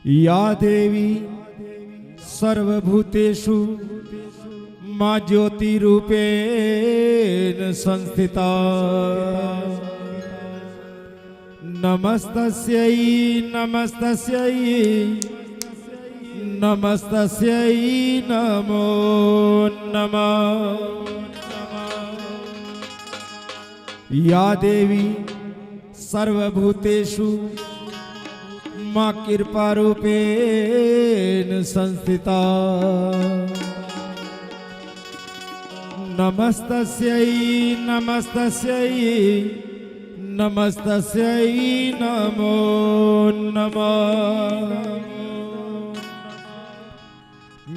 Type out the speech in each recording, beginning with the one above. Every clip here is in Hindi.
या देवी सर्वभूतेषु मां ज्योतिरूपेण संस्थिता नमस्तस्यै नमस्तस्यै नमस्तस्यै नमो नमः। या देवी सर्वभूतेषु मां कृपारूपेण संस्थिता नमस्तस्यै नमस्तस्यै नमस्तस्यै नमो नमः।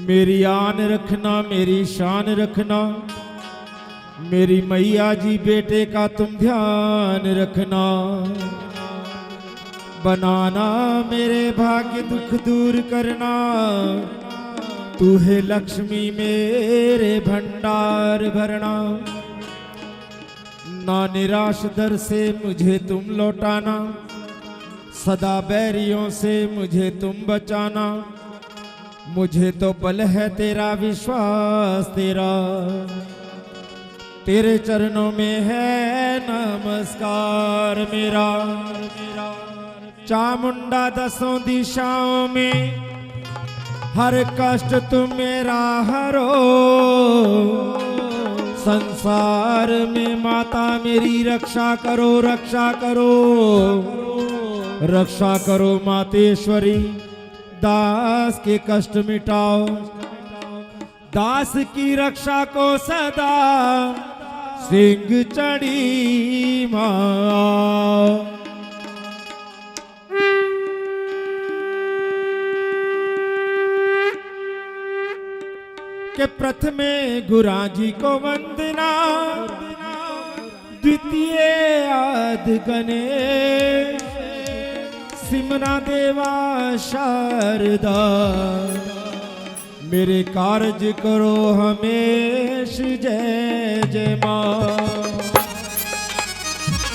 मेरी आन रखना मेरी शान रखना, मेरी मैया जी बेटे का तुम ध्यान रखना। बनाना मेरे भाग्य दुख दूर करना, तू है लक्ष्मी मेरे भंडार भरना। ना निराश दर से मुझे तुम लौटाना, सदा बैरियों से मुझे तुम बचाना। मुझे तो बल है तेरा विश्वास तेरा, तेरे चरणों में है नमस्कार मेरा। चामुंडा दसों दिशाओं में हर कष्ट तुम मेरा हरो। संसार में माता मेरी रक्षा करो रक्षा करो रक्षा करो मातेश्वरी। दास के कष्ट मिटाओ, दास की रक्षा को सदा सिंह चढ़ी मां। के प्रथमे गुरा जी को वंदना, द्वितीय आद गणेश, सिमरा देवा शारदा। मेरे कार्य करो हमेश जय जय मां।